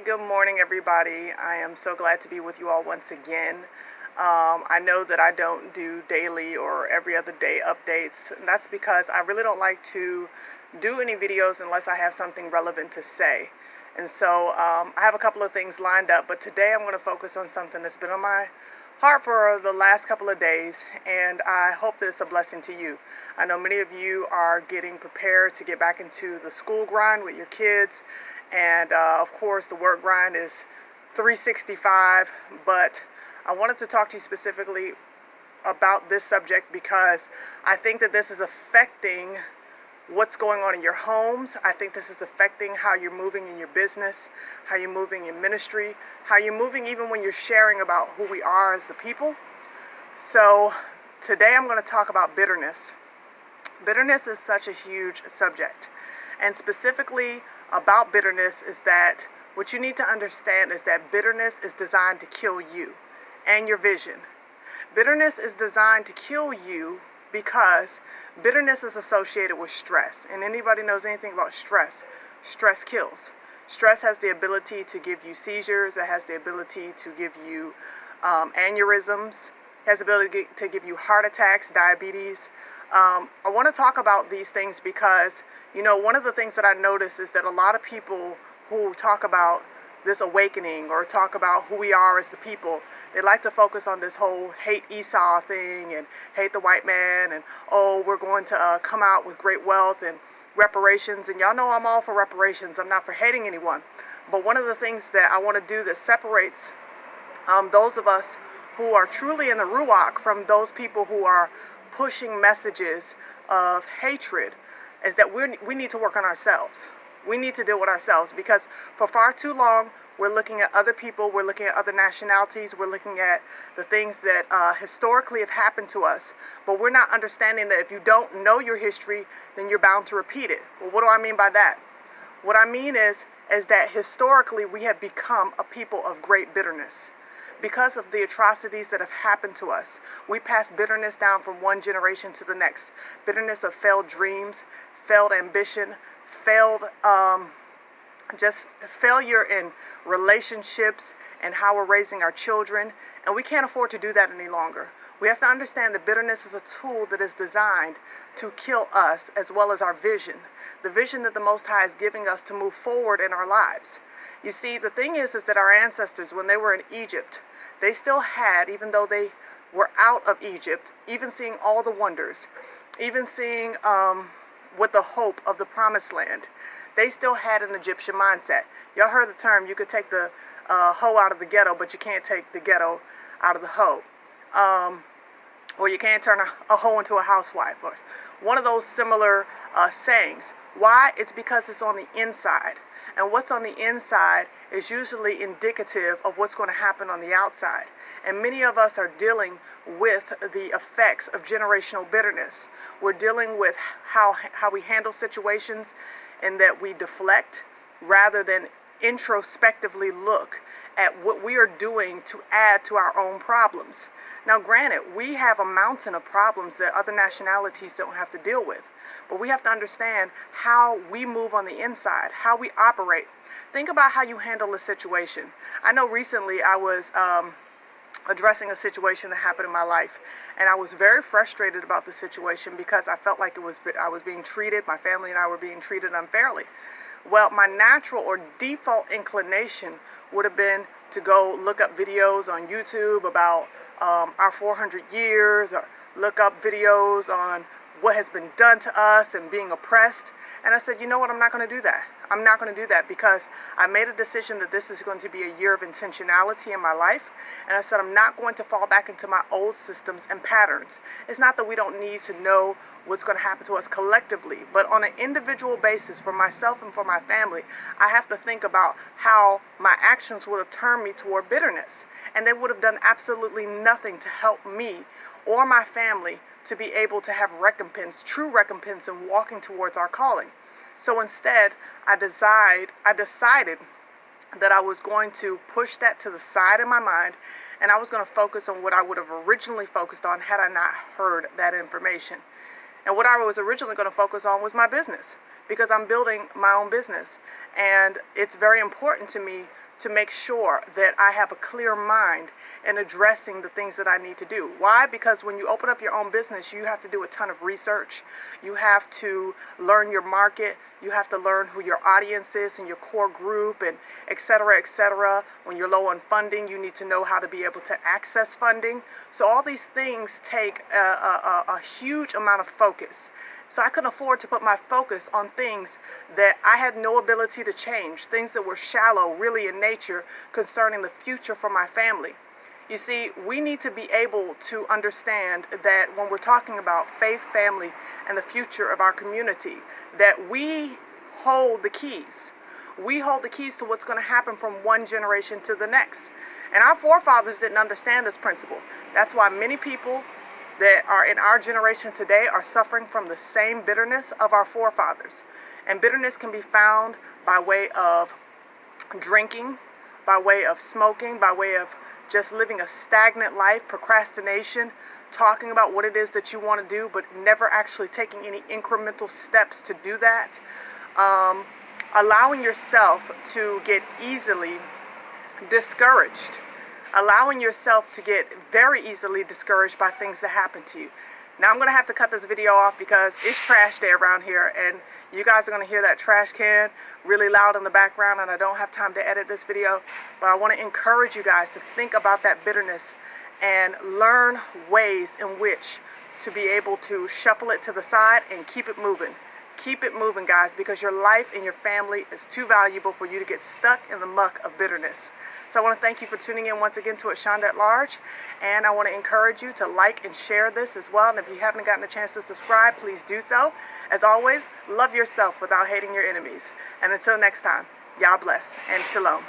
Good morning, everybody. I am so glad to be with you all once again. I know that I don't do daily or every other day updates, and that's because I really don't like to do any videos unless I have something relevant to say. And so I have a couple of things lined up, but today I'm going to focus on something that's been on my heart for the last couple of days, and I hope that it's a blessing to you. I know many of you are getting prepared to get back into the school grind with your kids, and of course the work grind is 365, but I wanted to talk to you specifically about this subject because I think that this is affecting what's going on in your homes. I think this is affecting how you're moving in your business, how you're moving in ministry, how you're moving even when you're sharing about who we are as the people. So today I'm going to talk about bitterness. Bitterness is such a huge subject, and specifically about bitterness is that what you need to understand is that bitterness is designed to kill you and your vision. Bitterness is designed to kill you because bitterness is associated with stress. And anybody knows anything about stress, stress kills. Stress has the ability to give you seizures. It has the ability to give you aneurysms. It has the ability to give you heart attacks, diabetes. I want to talk about these things because, you know, one of the things that I notice is that a lot of people who talk about this awakening or talk about who we are as the people, they like to focus on this whole hate Esau thing and hate the white man and, oh, we're going to come out with great wealth and reparations. And y'all know I'm all for reparations. I'm not for hating anyone. But one of the things that I want to do that separates those of us who are truly in the Ruach from those people who are pushing messages of hatred is that we need to work on ourselves. We need to deal with ourselves because for far too long we're looking at other people, we're looking at other nationalities, we're looking at the things that historically have happened to us, but we're not understanding that if you don't know your history, then you're bound to repeat it. Well, what do I mean by that? What I mean is that historically we have become a people of great bitterness. Because of the atrocities that have happened to us, we pass bitterness down from one generation to the next. Bitterness of failed dreams, failed ambition, failed just failure in relationships and how we're raising our children, and we can't afford to do that any longer. We have to understand that bitterness is a tool that is designed to kill us as well as our vision, the vision that the Most High is giving us to move forward in our lives. You see, the thing is that our ancestors, when they were in Egypt, they still had, even though they were out of Egypt, even seeing all the wonders, even seeing with the hope of the promised land, they still had an Egyptian mindset. Y'all heard the term, you could take the hoe out of the ghetto, but you can't take the ghetto out of the hoe. Or you can't turn a hoe into a housewife. Or one of those similar sayings. Why? It's because it's on the inside. And what's on the inside is usually indicative of what's going to happen on the outside. And many of us are dealing with the effects of generational bitterness. We're dealing with how we handle situations and that we deflect rather than introspectively look at what we are doing to add to our own problems. Now, granted, we have a mountain of problems that other nationalities don't have to deal with. But we have to understand how we move on the inside, how we operate. Think about how you handle a situation. I know recently I was addressing a situation that happened in my life, and I was very frustrated about the situation because I felt like I was being treated, my family and I were being treated unfairly. Well, my natural or default inclination would have been to go look up videos on YouTube about our 400 years, or look up videos on what has been done to us and being oppressed. And I said, you know what, I'm not going to do that. I'm not going to do that because I made a decision that this is going to be a year of intentionality in my life. And I said, I'm not going to fall back into my old systems and patterns. It's not that we don't need to know what's going to happen to us collectively, but on an individual basis for myself and for my family, I have to think about how my actions would have turned me toward bitterness. And they would have done absolutely nothing to help me or my family to be able to have recompense, true recompense in walking towards our calling. So instead, I decided that I was going to push that to the side in my mind, and I was going to focus on what I would have originally focused on had I not heard that information. And what I was originally going to focus on was my business, because I'm building my own business. And it's very important to me to make sure that I have a clear mind in addressing the things that I need to do. Why? Because when you open up your own business, you have to do a ton of research. You have to learn your market. You have to learn who your audience is and your core group, and et cetera, et cetera. When you're low on funding, you need to know how to be able to access funding. So all these things take a huge amount of focus. So I couldn't afford to put my focus on things that I had no ability to change, things that were shallow, really in nature, concerning the future for my family. You see, we need to be able to understand that when we're talking about faith, family, and the future of our community, that we hold the keys. We hold the keys to what's going to happen from one generation to the next. And our forefathers didn't understand this principle. That's why many people that are in our generation today are suffering from the same bitterness of our forefathers. And bitterness can be found by way of drinking, by way of smoking, by way of just living a stagnant life, procrastination, talking about what it is that you want to do, but never actually taking any incremental steps to do that. Allowing yourself to get easily discouraged. Allowing yourself to get very easily discouraged by things that happen to you. Now I'm going to have to cut this video off because it's trash day around here, and you guys are going to hear that trash can really loud in the background, and I don't have time to edit this video. But I want to encourage you guys to think about that bitterness and learn ways in which to be able to shuffle it to the side and keep it moving. Keep it moving, guys, because your life and your family is too valuable for you to get stuck in the muck of bitterness. So I want to thank you for tuning in once again to Ashonda at Large, and I want to encourage you to like and share this as well. And if you haven't gotten a chance to subscribe, please do so. As always, love yourself without hating your enemies. And until next time, y'all bless and shalom.